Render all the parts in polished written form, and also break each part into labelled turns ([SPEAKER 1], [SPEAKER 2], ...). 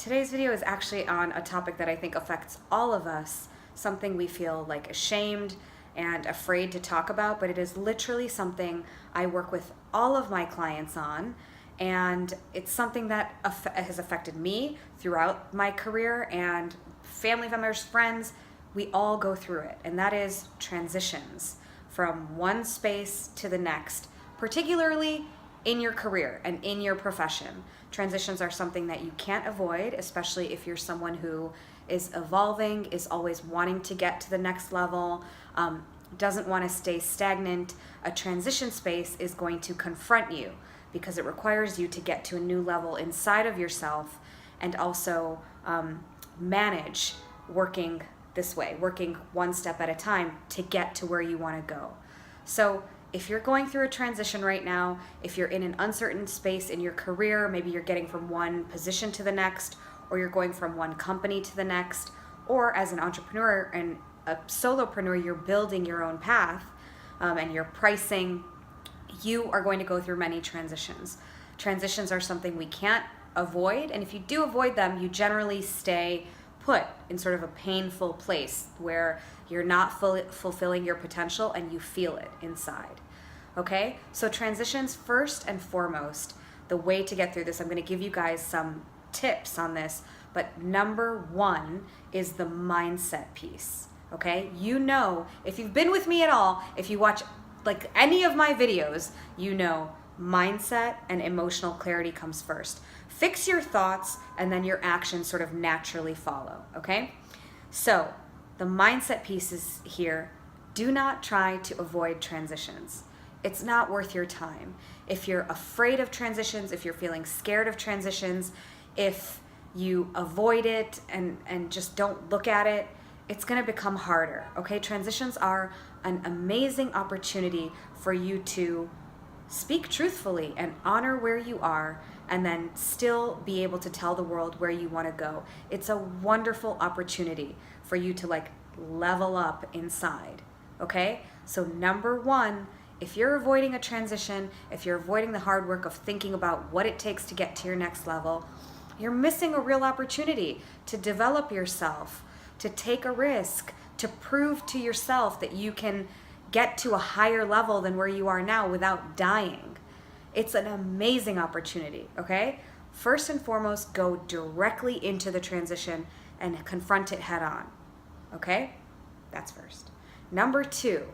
[SPEAKER 1] Today's video is actually on a topic that I think affects all of us, something we feel like ashamed and afraid to talk about, but it is literally something I work with all of my clients on, and it's something that has affected me throughout my career, and family members, friends, we all go through it, and that is transitions from one space to the next, particularly in your career and in your profession. Transitions are something that you can't avoid, especially if you're someone who is evolving, is always wanting to get to the next level, doesn't want to stay stagnant. A transition space is going to confront you because it requires you to get to a new level inside of yourself, and also manage working this way, working one step at a time to get to where you want to go. So if you're going through a transition right now, if you're in an uncertain space in your career, maybe you're getting from one position to the next, or you're going from one company to the next, or as an entrepreneur and a solopreneur, you're building your own path and you're pricing, you are going to go through many transitions. Transitions are something we can't avoid, and if you do avoid them, you generally stay put in sort of a painful place where you're not fulfilling your potential and you feel it inside. Okay? So transitions, first and foremost, the way to get through this, I'm going to give you guys some tips on this, but number one is the mindset piece. Okay? You know, if you've been with me at all, if you watch like any of my videos, you know mindset and emotional clarity comes first. Fix your thoughts and then your actions sort of naturally follow, okay? So the mindset piece is here. Do not try to avoid transitions. It's not worth your time. If you're afraid of transitions, if you're feeling scared of transitions, if you avoid it and just don't look at it, it's gonna become harder, okay? Transitions are an amazing opportunity for you to speak truthfully and honor where you are, and then still be able to tell the world where you want to go. It's a wonderful opportunity for you to like level up inside, okay? So number one, if you're avoiding a transition, if you're avoiding the hard work of thinking about what it takes to get to your next level, you're missing a real opportunity to develop yourself, to take a risk, to prove to yourself that you can get to a higher level than where you are now without dying. It's an amazing opportunity, okay? First and foremost, go directly into the transition and confront it head on, okay? That's first. Number two,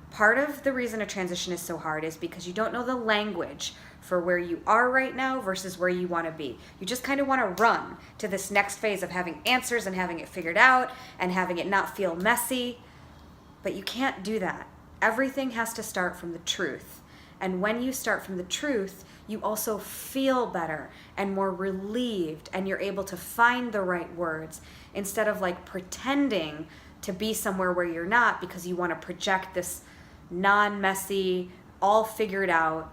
[SPEAKER 1] part of the reason a transition is so hard is because you don't know the language for where you are right now versus where you want to be. You just kind of want to run to this next phase of having answers and having it figured out and having it not feel messy. But you can't do that. Everything has to start from the truth. And when you start from the truth, you also feel better and more relieved, and you're able to find the right words instead of like pretending to be somewhere where you're not because you want to project this non-messy, all figured out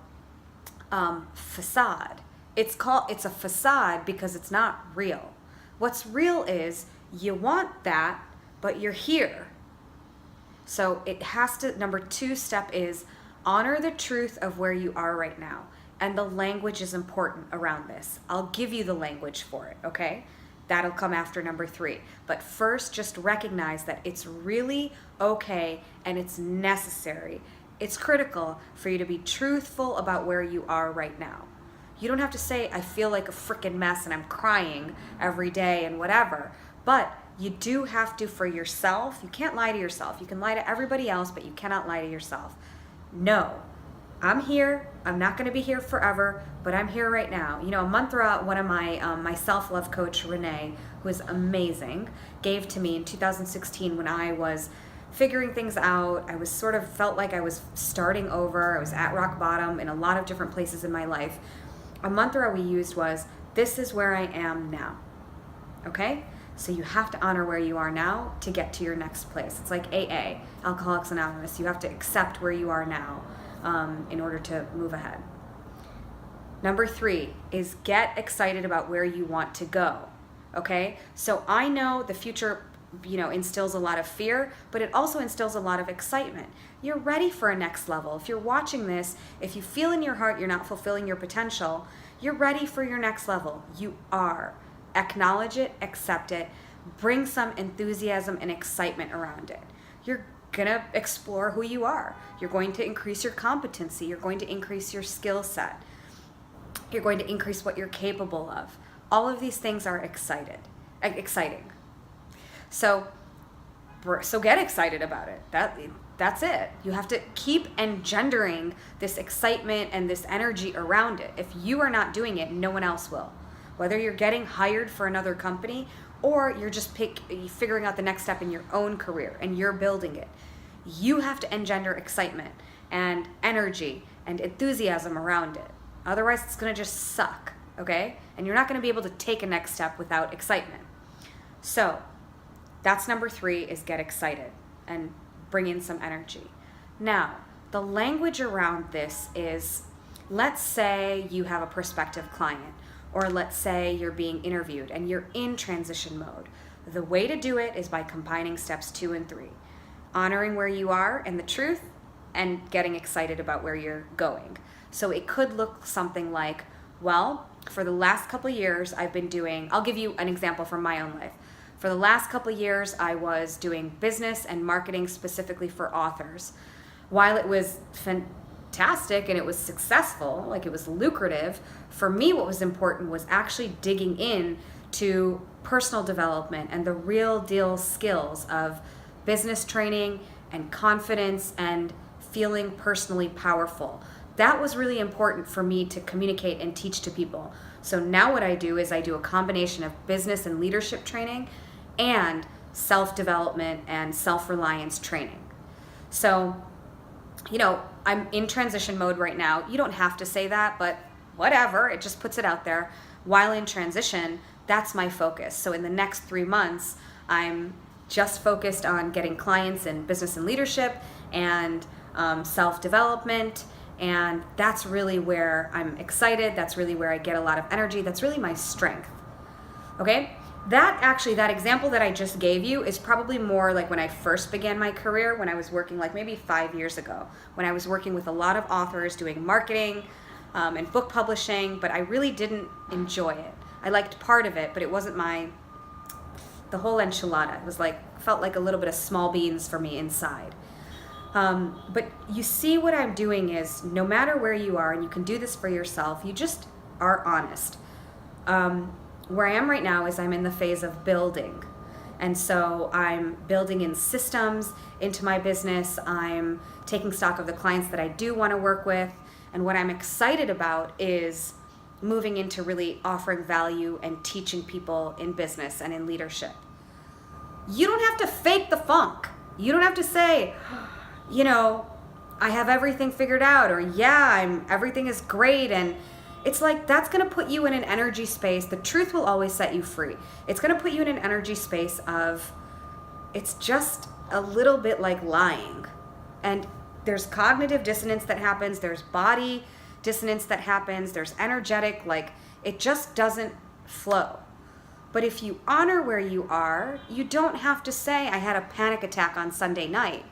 [SPEAKER 1] facade. It's a facade because it's not real. What's real is you want that, but you're here. So it has to, number two step is honor the truth of where you are right now. And the language is important around this. I'll give you the language for it, okay? That'll come after number three. But first, just recognize that it's really okay and it's necessary. It's critical for you to be truthful about where you are right now. You don't have to say, I feel like a freaking mess and I'm crying every day and whatever. But you do have to, for yourself, you can't lie to yourself. You can lie to everybody else, but you cannot lie to yourself. No, I'm here. I'm not going to be here forever, but I'm here right now. You know, Mantra, one of my self-love coach, Renee, who is amazing, gave to me in 2016 when I was figuring things out. I was sort of felt like I was starting over. I was at rock bottom in a lot of different places in my life. A mantra we used was, this is where I am now. Okay? So you have to honor where you are now to get to your next place. It's like AA, Alcoholics Anonymous. You have to accept where you are now in order to move ahead. Number three is get excited about where you want to go. Okay? So I know the future, instills a lot of fear, but it also instills a lot of excitement. You're ready for a next level. If you're watching this, if you feel in your heart you're not fulfilling your potential, you're ready for your next level. You are. acknowledge it, accept it, bring some enthusiasm and excitement around it. You're gonna explore who you are. You're going to increase your competency. You're going to increase your skill set. You're going to increase what you're capable of. All of these things are exciting. So get excited about it. That's it. You have to keep engendering this excitement and this energy around it. If you are not doing it, no one else will. Whether you're getting hired for another company or you're just figuring out the next step in your own career and you're building it, you have to engender excitement and energy and enthusiasm around it. Otherwise, it's going to just suck, okay? And you're not going to be able to take a next step without excitement. So that's number 3, is get excited and bring in some energy. Now, the language around this is, let's say you have a prospective client, or let's say you're being interviewed and you're in transition mode. The way to do it is by combining steps 2 and 3, honoring where you are and the truth, and getting excited about where you're going. So it could look something like, well, for the last couple of years I've been doing, I'll give you an example from my own life. For the last couple of years, I was doing business and marketing specifically for authors. While it was fantastic and it was successful, like it was lucrative, for me what was important was actually digging in to personal development and the real deal skills of business training and confidence and feeling personally powerful. That was really important for me to communicate and teach to people. So now what I do is I do a combination of business and leadership training and self-development and self-reliance training. So, I'm in transition mode right now. You don't have to say that, but whatever, it just puts it out there. While in transition, that's my focus. So in the next 3 months, I'm just focused on getting clients in business and leadership and self-development. And that's really where I'm excited. That's really where I get a lot of energy. That's really my strength. Okay? That example that I just gave you is probably more like when I first began my career, when I was working like maybe 5 years ago, when I was working with a lot of authors doing marketing and book publishing, but I really didn't enjoy it. I liked part of it, but it wasn't the whole enchilada. It was felt like a little bit of small beans for me inside. But you see what I'm doing is, no matter where you are, and you can do this for yourself, you just are honest. Where I am right now is I'm in the phase of building. And so I'm building in systems into my business. I'm taking stock of the clients that I do want to work with. And what I'm excited about is moving into really offering value and teaching people in business and in leadership. You don't have to fake the funk. You don't have to say, I have everything figured out, or everything is great. And it's like, that's going to put you in an energy space. The truth will always set you free. It's going to put you in an energy space of, it's just a little bit like lying. And there's cognitive dissonance that happens. There's body dissonance that happens. There's energetic, it just doesn't flow. But if you honor where you are, you don't have to say, I had a panic attack on Sunday night.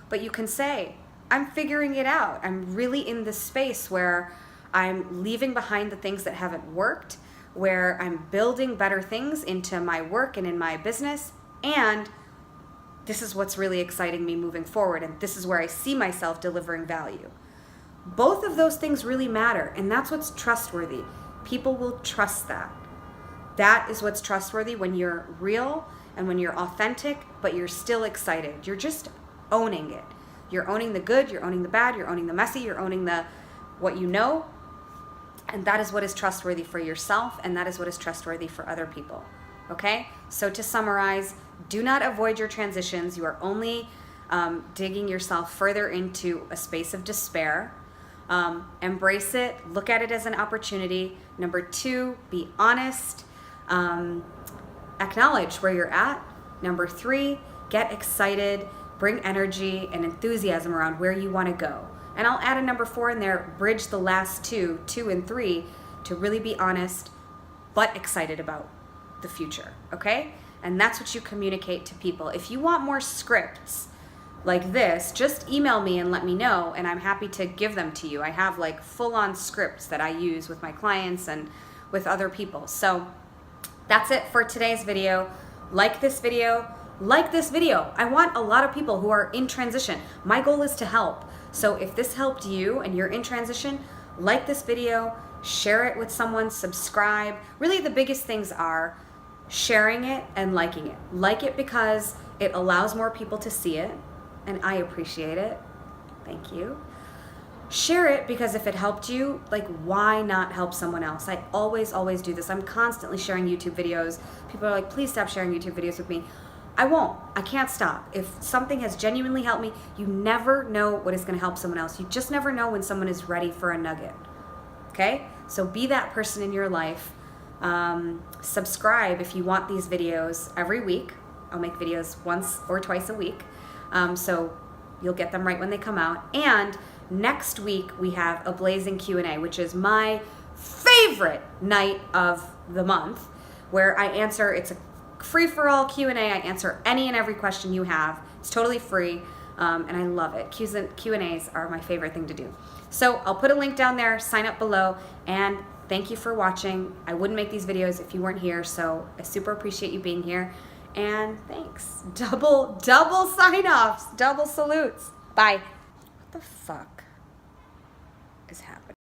[SPEAKER 1] But you can say, I'm figuring it out. I'm really in this space where I'm leaving behind the things that haven't worked, where I'm building better things into my work and in my business, and this is what's really exciting me moving forward, and this is where I see myself delivering value. Both of those things really matter, and that's what's trustworthy. People will trust that. That is what's trustworthy, when you're real and when you're authentic, but you're still excited. You're just owning it. You're owning the good, you're owning the bad, you're owning the messy, you're owning what you know. And that is what is trustworthy for yourself, and that is what is trustworthy for other people. Okay? So to summarize, do not avoid your transitions. You are only digging yourself further into a space of despair. Embrace it. Look at it as an opportunity. Number 2, be honest. Acknowledge where you're at. Number 3, get excited. Bring energy and enthusiasm around where you want to go. And I'll add a number 4 in there, bridge the last 2 and 3, to really be honest, but excited about the future, okay? And that's what you communicate to people. If you want more scripts like this, just email me and let me know, and I'm happy to give them to you. I have full-on scripts that I use with my clients and with other people. So That's it for today's video. Like this video. Like this video. I want a lot of people who are in transition. My goal is to help. So if this helped you and you're in transition, like this video, share it with someone, subscribe. Really the biggest things are sharing it and liking it. Like it because it allows more people to see it, and I appreciate it. Thank you. Share it because if it helped you, like, why not help someone else? I always do this. I'm constantly sharing YouTube videos. People are like, please stop sharing YouTube videos with me. I won't. I can't stop. If something has genuinely helped me, you never know what is going to help someone else. You just never know when someone is ready for a nugget. Okay? So be that person in your life. Subscribe if you want these videos every week. I'll make videos once or twice a week. So you'll get them right when they come out. And next week we have a Blazing Q&A, which is my favorite night of the month, where I answer, it's a free-for-all Q&A. I answer any and every question you have. It's totally free, and I love it. Q&As are my favorite thing to do. So I'll put a link down there, sign up below, and thank you for watching. I wouldn't make these videos if you weren't here, so I super appreciate you being here. And thanks. Double sign-offs, double salutes. Bye. What the fuck is happening?